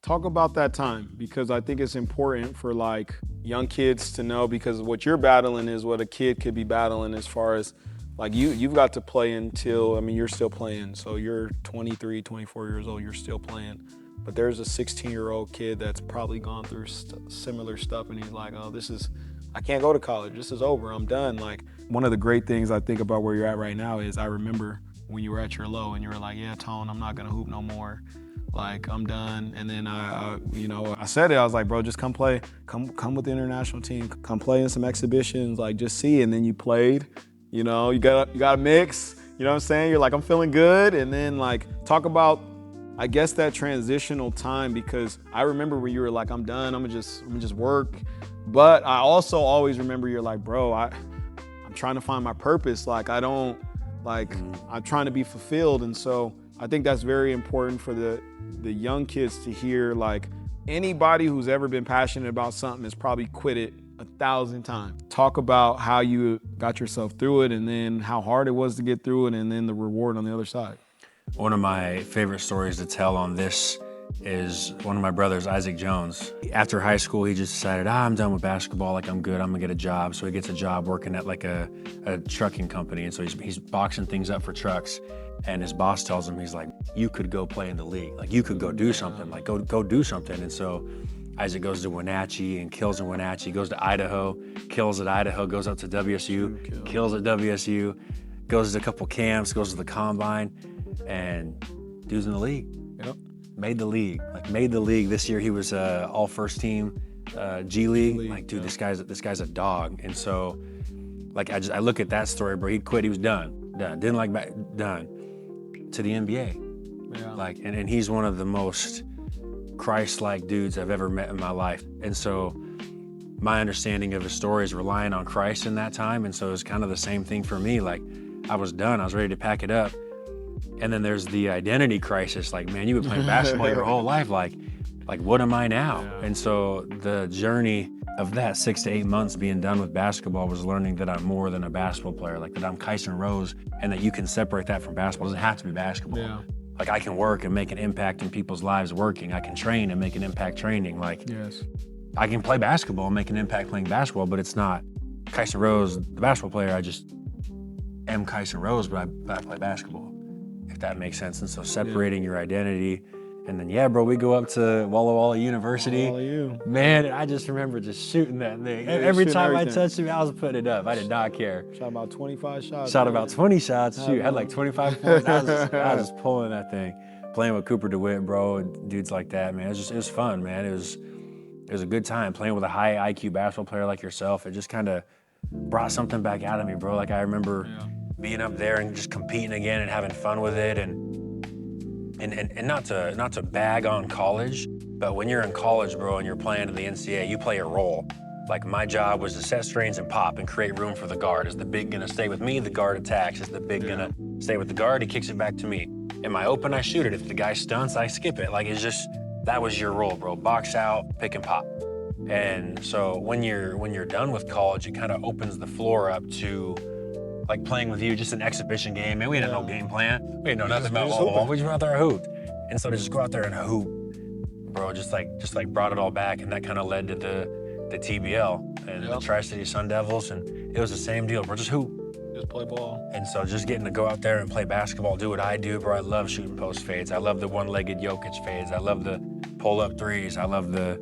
Talk about that time, because I think it's important for like young kids to know, because what you're battling is what a kid could be battling as far as like you've got to play until, I mean, you're still playing. So you're 23, 24 years old, you're still playing. But there's a 16-year-old kid that's probably gone through similar stuff, and he's like, oh, I can't go to college. This is over. I'm done. Like, one of the great things I think about where you're at right now is I remember when you were at your low and you were like, yeah, Tone, I'm not going to hoop no more. Like, I'm done. And then I said it. I was like, bro, just come play. Come with the international team. Come play in some exhibitions. Like, just see. And then you played. You know, you got a mix. You know what I'm saying? You're like, I'm feeling good. And then like, talk about, I guess, that transitional time, because I remember when you were like, I'm done. I'm gonna just work. But I also always remember you're like, bro, I'm trying to find my purpose. Like, I'm trying to be fulfilled. And so I think that's very important for the young kids to hear. Like, anybody who's ever been passionate about something has probably quit it 1,000 times. Talk about how you got yourself through it, and then how hard it was to get through it, and then the reward on the other side. One of my favorite stories to tell on this is one of my brothers, Isaac Jones. After high school, he just decided, I'm done with basketball, like I'm good, I'm gonna get a job. So he gets a job working at like a trucking company. And so he's boxing things up for trucks. And his boss tells him, he's like, you could go play in the league. Like, you could go do something, like go do something. And so Isaac goes to Wenatchee and kills in Wenatchee, goes to Idaho, kills at Idaho, goes up to WSU, kills at WSU, goes to a couple camps, goes to the combine, and dude's in the league. Yep. Made the league. This year he was all first team, G League. Like, dude, this guy's a dog. And so, like, I look at that story, bro. He quit. He was done. Didn't like back. Done. To the NBA. Yeah. Like, and he's one of the most Christ-like dudes I've ever met in my life. And so, my understanding of his story is relying on Christ in that time. And so it's kind of the same thing for me. Like, I was done. I was ready to pack it up. And then there's the identity crisis. Like, man, you've been playing basketball your whole life. Like, what am I now? Yeah. And so the journey of that 6 to 8 months being done with basketball was learning that I'm more than a basketball player, like that I'm Kyson Rose, and that you can separate that from basketball. It doesn't have to be basketball. Yeah. Like, I can work and make an impact in people's lives working. I can train and make an impact training. Like, yes. I can play basketball and make an impact playing basketball, but it's not Kyson Rose, the basketball player. I just am Kyson Rose, but I play basketball, if that makes sense. And so separating your identity. And then, yeah, bro, we go up to Walla Walla University. Walla U. Man, I just remember just shooting that thing. Every time I touched it, I was putting it up. I did not care. Shot about 25 shots. Shot about 20 shots. Shoot, had like 25 points. I was just pulling that thing. Playing with Cooper DeWitt, bro, and dudes like that, man. It was fun, man. It was a good time playing with a high IQ basketball player like yourself. It just kind of brought something back out of me, bro. Like, I remember being up there and just competing again and having fun with it, and not to bag on college, but when you're in college, bro, and you're playing in the NCAA, you play a role. Like, my job was to set screens and pop and create room for the guard. Is the big gonna stay with me? The guard attacks. Is the big gonna stay with the guard? He kicks it back to me. Am I open? I shoot it. If the guy stunts, I skip it. Like, it's just, that was your role, bro. Box out, pick and pop. And so when you're done with college, it kind of opens the floor up to, like, playing with you, just an exhibition game. Man, we didn't know game plan. We didn't know nothing about ball. We just went out there and hooped. And so to just go out there and hoop, bro, just like brought it all back. And that kind of led to the TBL and the Tri-City Sun Devils. And it was the same deal, bro. Just hoop. Just play ball. And so just getting to go out there and play basketball, do what I do, bro. I love shooting post fades. I love the one-legged Jokic fades. I love the pull-up threes. I love the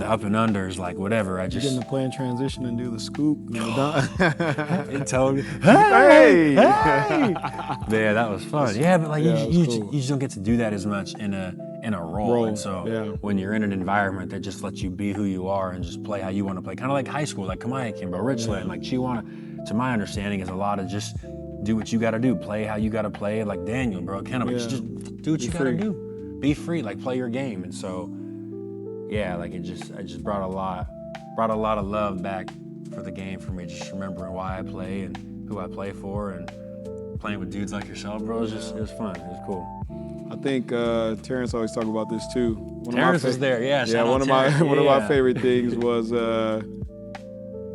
up and unders, like, whatever. I just getting to play in transition and do the scoop. It told me, hey. Yeah, that was fun. Yeah, but like you just don't get to do that as much in a role. And so when you're in an environment that just lets you be who you are and just play how you want to play, kind of like high school, like Kamaya Kimbo, Richland, like Chihuahua, to my understanding, is a lot of just do what you got to do, play how you got to play, like Daniel, bro, just do what you got to do, be free, like, play your game. And so. Yeah, like, I just brought a lot of love back for the game for me, just remembering why I play and who I play for, and playing with dudes like yourself, bro. It was fun. It was cool. I think Terrence always talk about this too. Terrence was there, yeah. Yeah, one of my favorite things was the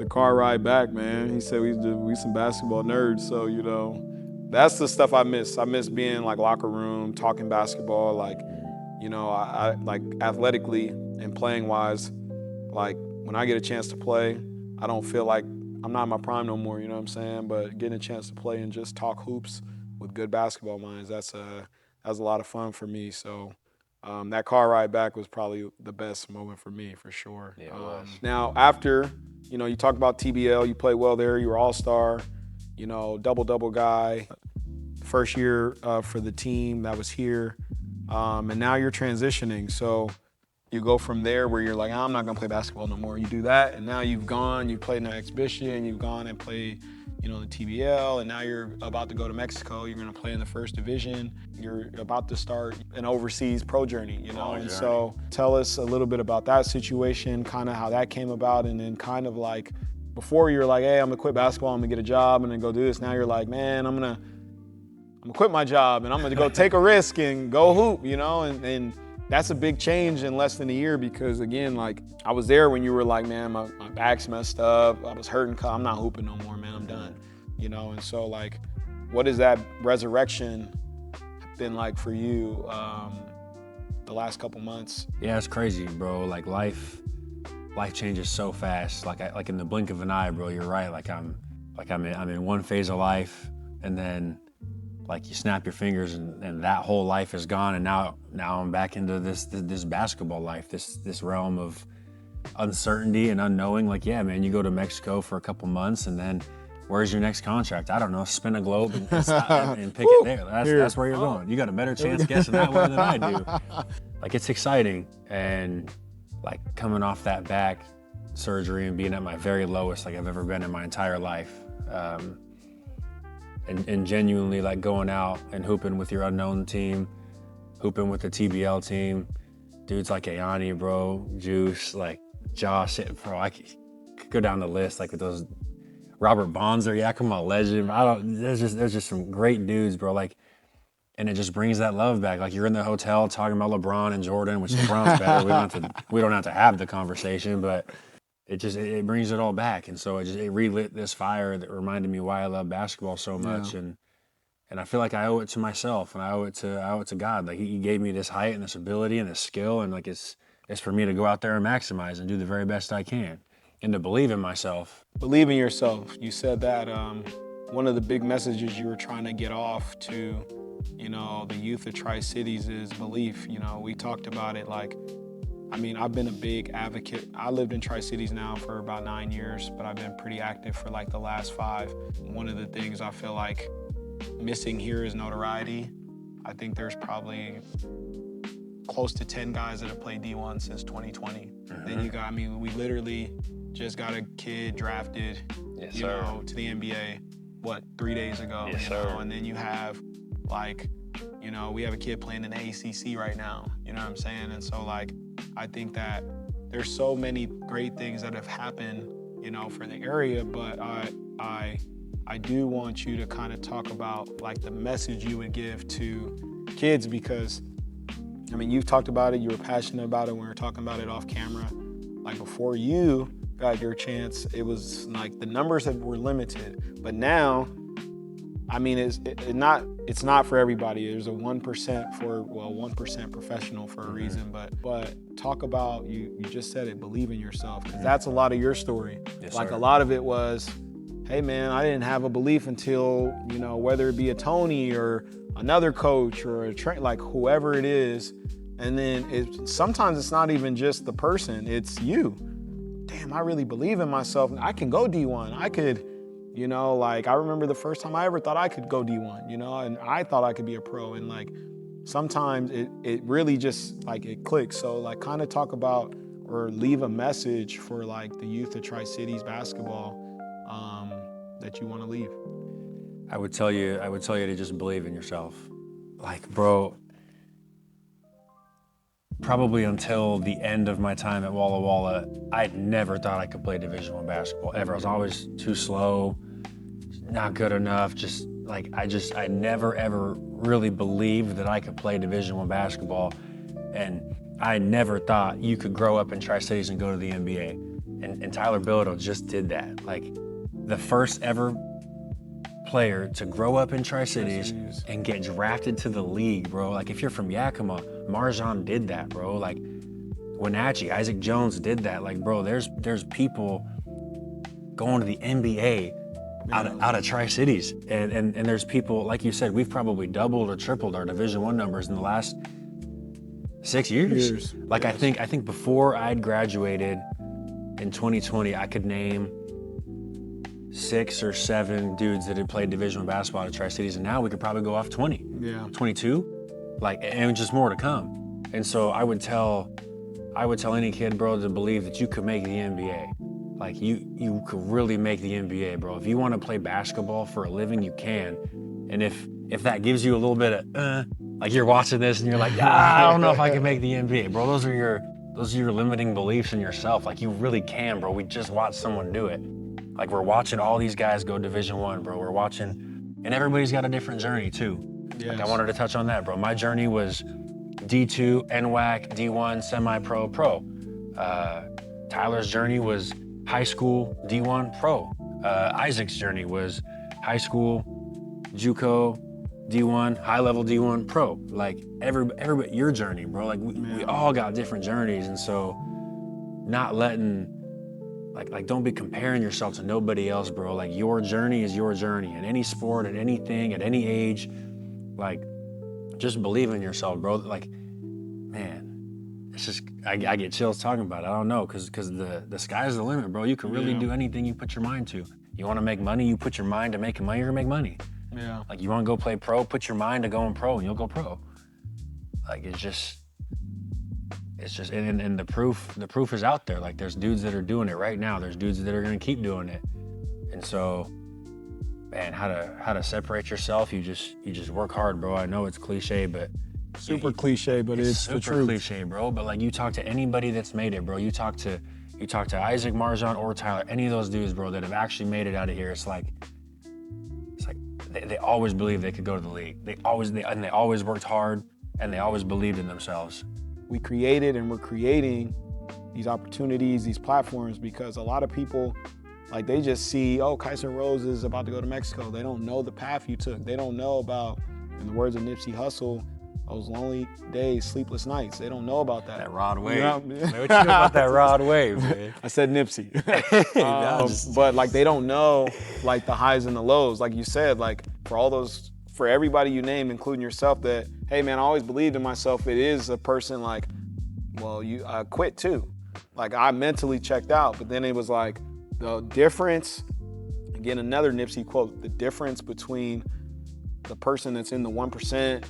car ride back, man. He said we some basketball nerds, so that's the stuff I miss. I miss being like locker room, talking basketball, like. you know, I like athletically and playing wise, like when I get a chance to play, I don't feel like I'm not in my prime no more, you know what I'm saying? But getting a chance to play and just talk hoops with good basketball minds, that was a lot of fun for me. So that car ride back was probably the best moment for me, for sure. Yeah, it was. Now, after, you know, you talk about TBL, you played well there, you were all-star, you know, double-double guy, first year for the team that was here, and now you're transitioning. So you go from there where you're like, I'm not gonna play basketball no more. You do that, and now you've played in an exhibition, you've gone and played, you know, the TBL, and now you're about to go to Mexico. You're gonna play in the first division. You're about to start an overseas pro journey, you know. And so tell us a little bit about that situation, kind of how that came about, and then kind of like before you're like, hey, I'm gonna quit basketball, I'm gonna get a job, and then go do this. Now you're like, man, I'm gonna quit my job, and I'm gonna go take a risk and go hoop, you know, and that's a big change in less than a year because, again, like, I was there when you were like, man, my back's messed up. I was hurting. I'm not hooping no more, man. I'm done, you know? And so, like, what has that resurrection been like for you the last couple months? Yeah, it's crazy, bro. Like, life changes so fast. Like in the blink of an eye, bro, you're right. I'm in one phase of life, and then like you snap your fingers and that whole life is gone, and now I'm back into this basketball life, this realm of uncertainty and unknowing. Like, yeah, man, you go to Mexico for a couple months, and then where's your next contract? I don't know. Spin a globe and stop and pick it there. That's where you're going. You got a better chance guessing that way than I do. Like, it's exciting, and like coming off that back surgery and being at my very lowest like I've ever been in my entire life. And genuinely like going out and hooping with your unknown team, hooping with the TBL team, dudes like Ayani, bro, Juice, like Josh, bro, I could go down the list, like with those Robert Bonzer, Yakima legend. There's just some great dudes, bro. Like, and it just brings that love back. Like, you're in the hotel talking about LeBron and Jordan, which LeBron's better. We don't have to have the conversation, but it brings it all back. And so it relit this fire that reminded me why I love basketball so much. Yeah. And I feel like I owe it to myself, and I owe it to God. Like, he gave me this height and this ability and this skill, and like it's for me to go out there and maximize and do the very best I can, and to believe in myself. Believe in yourself. You said that one of the big messages you were trying to get off to, you know, the youth of Tri-Cities is belief. You know, we talked about it. Like, I mean, I've been a big advocate. I lived in Tri-Cities now for about 9 years, but I've been pretty active for like the last 5. One of the things I feel like missing here is notoriety. I think there's probably close to 10 guys that have played D1 since 2020. Mm-hmm. Then we literally just got a kid drafted, you know, to the NBA, 3 days ago? Yes, you know? And then you have like, you know, we have a kid playing in the ACC right now, you know what I'm saying? And so like, I think that there's so many great things that have happened, you know, for the area, but I do want you to kind of talk about like the message you would give to kids, because I mean, you've talked about it, you were passionate about it when we were talking about it off camera. Like, before you got your chance, it was like the numbers were limited, but now, I mean, it's not for everybody. There's a 1% professional for a reason, but talk about, you just said it, believe in yourself, because that's a lot of your story. Yes, like, sir. a lot of it was, hey man, I didn't have a belief until, you know, whether it be a Tony or another coach or a like whoever it is, and then sometimes it's not even just the person, it's you. Damn, I really believe in myself. I can go D1. I could, you know, like, I remember the first time I ever thought I could go D1, you know, and I thought I could be a pro, and like, sometimes it really just like it clicks. So like, kind of talk about or leave a message for like the youth of Tri-Cities basketball that you want to leave. I would tell you to just believe in yourself. Like, bro, probably until the end of my time at Walla Walla, I never thought I could play Division I basketball ever. I was always too slow, not good enough. Just like, I never ever really believed that I could play Division I basketball. And I never thought you could grow up in Tri-Cities and go to the NBA. And Tyler Bilodeau just did that. Like, the first ever player to grow up in Tri-Cities and get drafted to the league, bro. Like, if you're from Yakima, Marjan did that, bro. Like, Wenatchee, Isaac Jones did that. Like, bro, there's people going to the NBA out of Tri-Cities. And there's people, like you said, we've probably doubled or tripled our Division I numbers in the last 6 years. Like, yes. I think before I'd graduated in 2020, I could name 6 or 7 dudes that had played Division I basketball at Tri-Cities, and now we could probably go off 20, 22, like, and just more to come. And so I would tell any kid, bro, to believe that you could make the NBA. Like, you could really make the NBA, bro. If you want to play basketball for a living, you can. And if that gives you a little bit of, like, you're watching this and you're like, I don't know if I can make the NBA, bro. Those are your limiting beliefs in yourself. Like, you really can, bro. We just watched someone do it. Like, we're watching all these guys go Division I, bro. We're watching, and everybody's got a different journey too. Yes. Like, I wanted to touch on that, bro. My journey was D2, NWAC, D1, semi-pro, pro. Tyler's journey was high school, D1, pro. Isaac's journey was high school, JUCO, D1, high level D1, pro. Like, everybody, your journey, bro. Like, we all got different journeys, and so not letting, like, don't be comparing yourself to nobody else, bro. Like, your journey is your journey. In any sport, at anything, at any age, like, just believe in yourself, bro. Like, man, it's just, I get chills talking about it. I don't know, because the sky's the limit, bro. You can really do anything you put your mind to. You want to make money, you put your mind to making money, you're going to make money. Yeah. Like, you want to go play pro, put your mind to going pro, and you'll go pro. Like, it's just, and the proof is out there. Like, there's dudes that are doing it right now. There's dudes that are going to keep doing it. And so, man, how to separate yourself, you just work hard, bro. I know it's cliche, but super cliche, but it's the truth. Super cliche, bro. But, like, you talk to anybody that's made it, bro. You talk to Isaac, Marjan, or Tyler, any of those dudes, bro, that have actually made it out of here. It's like they always believed they could go to the league. They always worked hard, and they always believed in themselves. We created and we're creating these opportunities, these platforms, because a lot of people, like, they just see, oh, Kyson Rose is about to go to Mexico. They don't know the path you took. They don't know about, in the words of Nipsey Hussle, those lonely days, sleepless nights. They don't know about that. That Rod Wave. Man, what you know about that Rod Wave, man? I said Nipsey. But, like, they don't know, like, the highs and the lows. Like you said, like, for everybody you named, including yourself, that, hey, man, I always believed in myself. It is a person like, well, I quit too. Like, I mentally checked out, but then it was like the difference, again, another Nipsey quote, the difference between the person that's in the 1%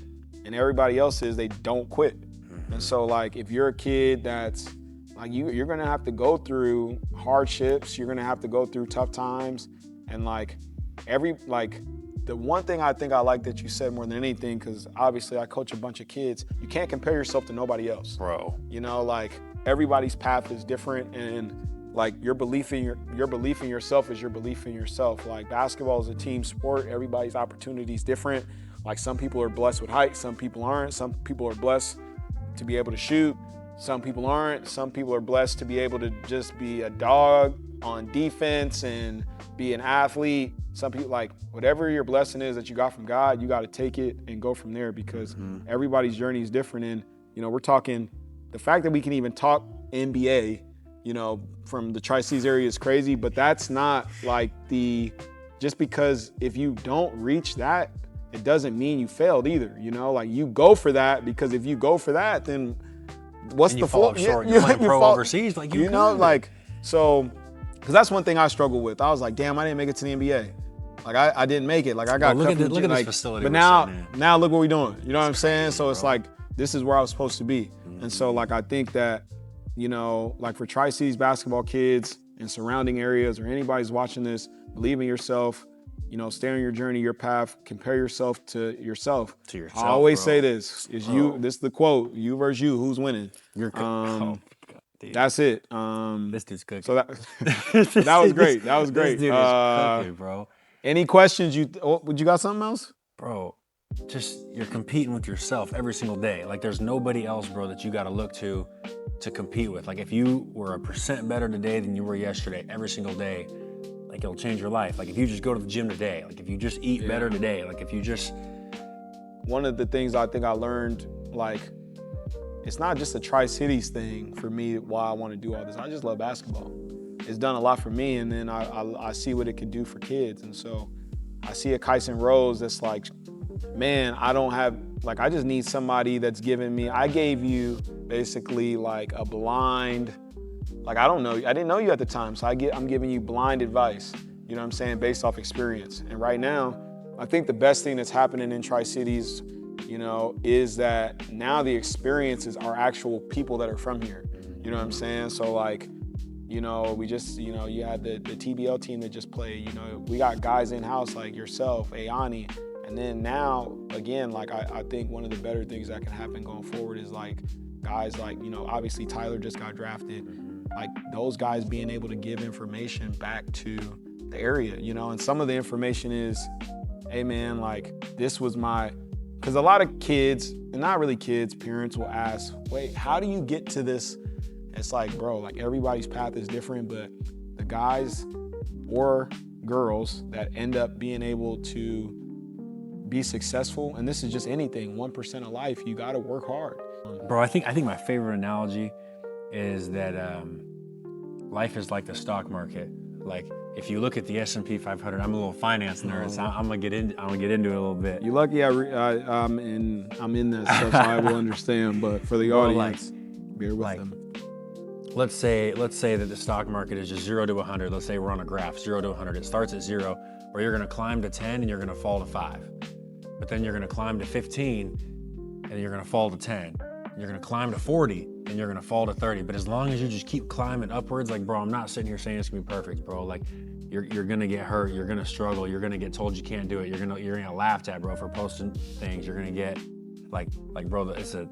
and everybody else is they don't quit. Mm-hmm. And so, like, if you're a kid that's like, you're gonna have to go through hardships, you're gonna have to go through tough times, and the one thing I think I like that you said more than anything, because obviously I coach a bunch of kids, you can't compare yourself to nobody else. Bro. You know, like, everybody's path is different, and, like, your belief in yourself is your belief in yourself. Like, basketball is a team sport, everybody's opportunity is different. Like, some people are blessed with height, some people aren't. Some people are blessed to be able to shoot, some people aren't. Some people are blessed to be able to just be a dog on defense and be an athlete. Some people, like, whatever your blessing is that you got from God, you got to take it and go from there, because everybody's journey is different. And, you know, we're talking, the fact that we can even talk NBA, you know, from the Tri-Cities area is crazy, but that's not like just because if you don't reach that, it doesn't mean you failed either, you know? Like, you go for that, because if you go for that, then what's the fall short? You're playing pro overseas, like, you know, like, so, because that's one thing I struggle with. I was like, damn, I didn't make it to the NBA. Like, I didn't make it. Like, I got look at this facility. But now look what we're doing. You know what I'm saying? So it's like, this is where I was supposed to be. And so, like, I think that, you know, like, for Tri-Cities basketball kids and surrounding areas, or anybody's watching this, believe in yourself. You know, stay on your journey, your path, compare yourself to yourself. I always say this, this is the quote, you versus you, who's winning? You're God, that's it. This dude's cooking. So that was great. That was great. This dude is cooking, bro. Any questions? You got something else? Bro, just, you're competing with yourself every single day. Like, there's nobody else, bro, that you got to look to compete with. Like, if you were 1% better today than you were yesterday, every single day, like, like it'll change your life. Like if you just go to the gym today, like if you just eat better today, like if you just. One of the things I think I learned, like, it's not just a Tri-Cities thing for me why I want to do all this. I just love basketball. It's done a lot for me, and then I see what it can do for kids. And so I see a Kyson Rose that's like, man, I just need somebody that's giving me, I gave you basically like a blind, like I didn't know you at the time, so I'm giving you blind advice, you know what I'm saying, based off experience. And right now, I think the best thing that's happening in Tri-Cities, you know, is that now the experiences are actual people that are from here, you know what I'm saying? So like, you know, we just, you know, you had the TBL team that just played, you know, we got guys in-house like yourself, Ayani, and then now, again, like I think one of the better things that can happen going forward is like guys like, you know, obviously Tyler just got drafted, like those guys being able to give information back to the area, you know, and some of the information is, hey man, like this was because a lot of kids, and not really kids, parents will ask, wait, how do you get to this? It's like, bro, like everybody's path is different, but the guys or girls that end up being able to be successful, and this is just anything, 1% of life, you gotta work hard. Bro, I think my favorite analogy is that life is like the stock market. Like if you look at the S&P 500, I'm a little finance nerd, so I'm gonna get into it a little bit. You're lucky I'm in that stuff, so I will understand. But for the audience, bear with them. Let's say that the stock market is just 0 to 100. Let's say we're on a graph, 0 to 100. It starts at 0, where you're gonna climb to 10 and you're gonna fall to 5. But then you're gonna climb to 15 and you're gonna fall to 10. You're gonna climb to 40 and you're gonna fall to 30. But as long as you just keep climbing upwards, like bro, I'm not sitting here saying it's gonna be perfect, bro. Like you're gonna get hurt, you're gonna struggle, you're gonna get told you can't do it, you're gonna get laughed at, bro, for posting things. You're gonna get like bro, it's a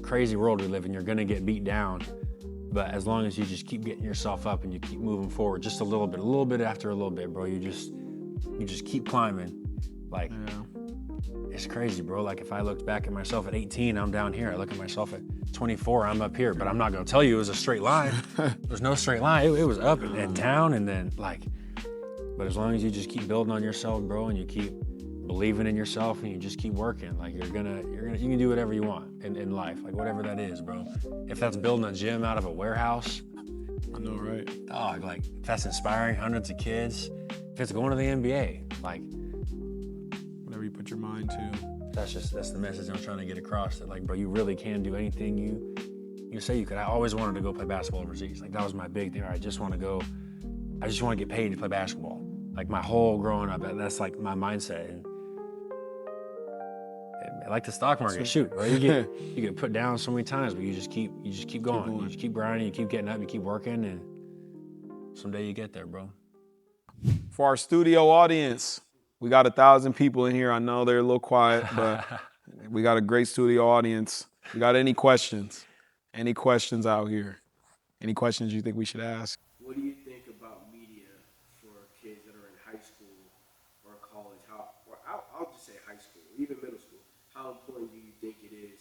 crazy world we live in. You're gonna get beat down. But as long as you just keep getting yourself up and you keep moving forward just a little bit after a little bit, bro, you just keep climbing. Like it's crazy, bro. Like if I looked back at myself at 18, I'm down here. I look at myself at 24, I'm up here. But I'm not gonna tell you it was a straight line. There's no straight line. It was up and down and then like, but as long as you just keep building on yourself, bro, and you keep believing in yourself and you just keep working, like you can do whatever you want in life, like whatever that is, bro. If that's building a gym out of a warehouse, I know, right? Dog, like if that's inspiring hundreds of kids, if it's going to the NBA, like whatever you put your mind to. That's the message I'm trying to get across, that like, bro, you really can do anything you say you could. I always wanted to go play basketball overseas. Like that was my big thing. I just want to get paid to play basketball. Like my whole growing up, that's like my mindset. And like the stock market, shoot, bro, you get put down so many times, but you just keep going. You just keep grinding, you keep getting up, you keep working, and someday you get there, bro. For our studio audience, we got 1,000 people in here. I know they're a little quiet, but we got a great studio audience. We got any questions? Any questions out here? Any questions you think we should ask? What do you think about media for kids that are in high school or college? I'll just say high school, even middle school. How important do you think it is,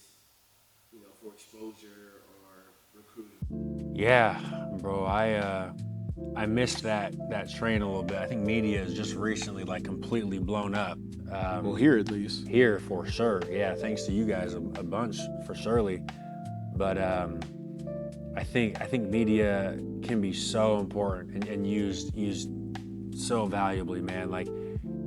you know, for exposure or recruiting? Yeah, bro, I missed that train a little bit. I think media is just recently like completely blown up. Well, here at least. Here for sure. Yeah, thanks to you guys a bunch for surely. But I think media can be so important and used so valuably, man. Like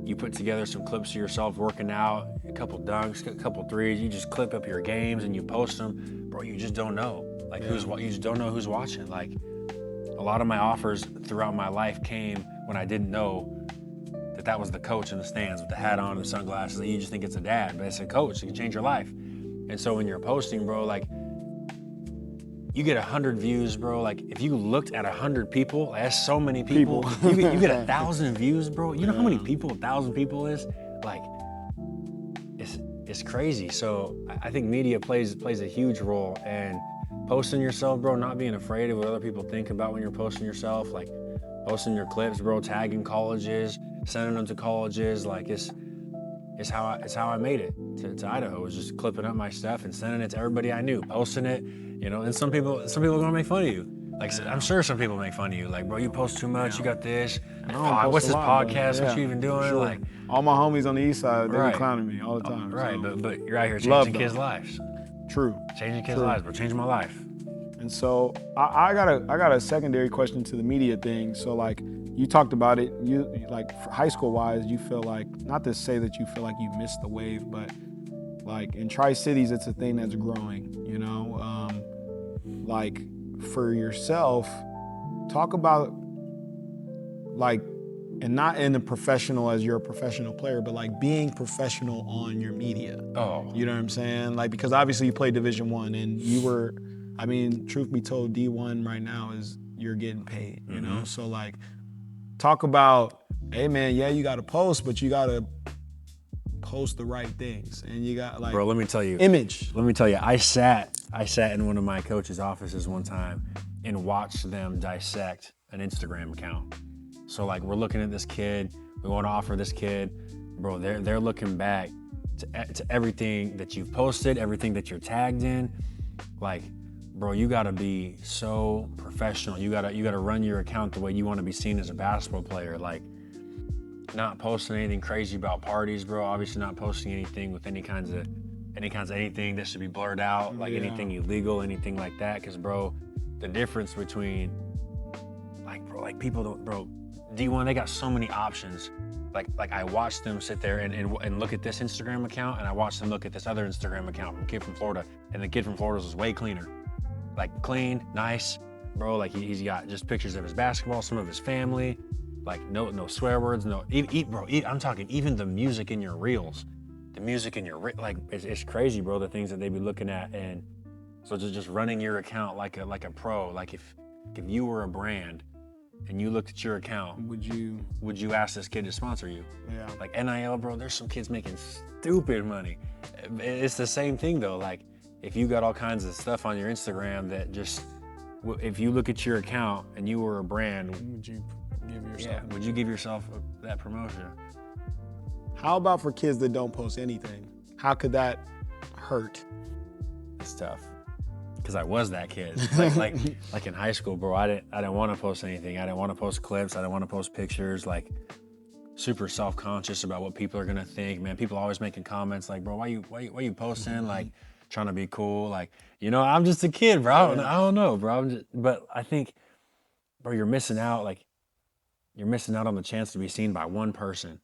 you put together some clips of yourself working out, a couple dunks, a couple threes, you just clip up your games and you post them, bro, you just don't know. Like you just don't know who's watching. Like a lot of my offers throughout my life came when I didn't know that was the coach in the stands with the hat on and sunglasses, and you just think it's a dad, but it's a coach. It can change your life. And so when you're posting, bro, like you get 100 views, bro. Like if you looked at 100 people, that's so many people. You get 1,000 views, bro. You know how many people 1,000 people is? Like it's crazy. So I think media plays a huge role, and posting yourself, bro, not being afraid of what other people think about when you're posting yourself, like posting your clips, bro, tagging colleges, sending them to colleges, like it's how I made it to Idaho, was just clipping up my stuff and sending it to everybody I knew, posting it, you know, and some people are gonna make fun of you. Like, I'm sure some people make fun of you. Like, bro, you post too much. You got this. I don't post What's a this lot, but podcast? yeah, What you even doing? sure. Like, all my homies on the east side, they Right. be clowning me all the time. right. So. But you're out here Love changing them. kids' lives. True. Changing kids' True. lives, bro. Changing my life. And so I got a secondary question to the media thing. So like you talked about it, you like high school wise, you feel like, not to say that you feel like you missed the wave, but like in Tri-Cities, it's a thing that's growing, you know? Like for yourself, talk about like, and not in the professional as you're a professional player, but like being professional on your media. Oh. You know what I'm saying? Like, because obviously you played Division I and you were, I mean, truth be told, D1 right now is you're getting paid, you know? So like, talk about, hey man, yeah, you gotta post, but you gotta post the right things. And you got like, Bro, let me tell you. image. Let me tell you, I sat in one of my coach's offices one time and watched them dissect an Instagram account. So like, we're looking at this kid, we want to offer this kid, bro, they're looking back to everything that you've posted, everything that you're tagged in. Like, bro, you gotta be so professional. You gotta run your account the way you want to be seen as a basketball player. Like, not posting anything crazy about parties, bro. Obviously not posting anything with any kinds of anything that should be blurred out, like anything illegal, anything like that. Cause bro, the difference between like people don't, bro, D1, they got so many options. Like I watched them sit there and look at this Instagram account, and I watched them look at this other Instagram account from a kid from Florida, and the kid from Florida was way cleaner. Like clean, nice, bro. Like he's got just pictures of his basketball, some of his family, like no swear words, no. I'm talking even the music in your reels, like it's crazy, bro. The things that they be looking at, and so just running your account like a pro. Like if you were a brand and you looked at your account, would you ask this kid to sponsor you? Yeah. Like NIL, bro. There's some kids making stupid money. It's the same thing though. Like, if you got all kinds of stuff on your Instagram that just, if you look at your account and you were a brand, would you give yourself that promotion? How about for kids that don't post anything? How could that hurt? It's tough, because I was that kid. Like in high school, bro. I didn't want to post anything. I didn't want to post clips. I didn't want to post pictures. Like, super self-conscious about what people are gonna think. Man, people always making comments like, bro, why you posting? Like, trying to be cool, like, you know, I'm just a kid, bro. I don't know, bro. But I think, bro, you're missing out. Like, you're missing out on the chance to be seen by one person,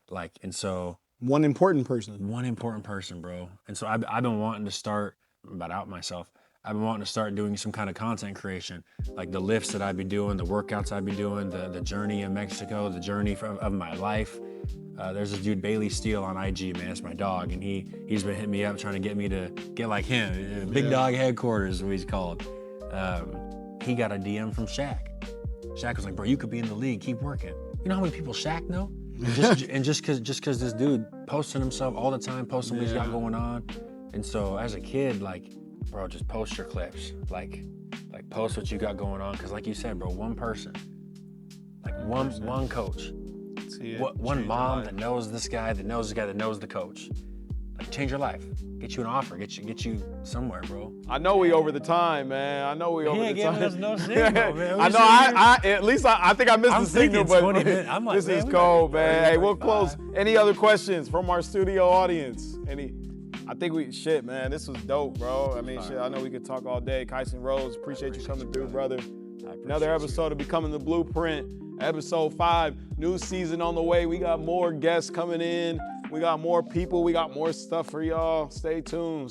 like, and so One important person, bro. And so I've been wanting to start. I'm about to out myself. I've been wanting to start doing some kind of content creation, like the lifts that I'd be doing, the workouts I'd be doing, the journey in Mexico, the journey of my life. There's this dude, Bailey Steele, on IG, man. It's my dog, and he's been hitting me up trying to get me to get like him. Big Dog Headquarters is what he's called. He got a DM from Shaq. Shaq was like, bro, you could be in the league, keep working. You know how many people Shaq know? And just cause this dude posting himself all the time, posting what he's got going on. And so as a kid, like, bro, just post your clips. Like post what you got going on. Cause like you said, bro, one person, like one coach, one mom that knows this guy, that knows the coach. Like, change your life. Get you an offer. Get you somewhere, bro. I know we over the time, man. I know we over the time. He ain't giving us no signal, man. I know. I at least I think I missed the signal, but 20 minutes. I'm like, this is cold, man. Hey, we'll close. Any other questions from our studio audience? I think man, this was dope, bro. I mean, I know we could talk all day. Kyson Rose, appreciate you coming through, brother. Another episode of Becoming the Blueprint, episode 5, new season on the way. We got more guests coming in. We got more people. We got more stuff for y'all. Stay tuned.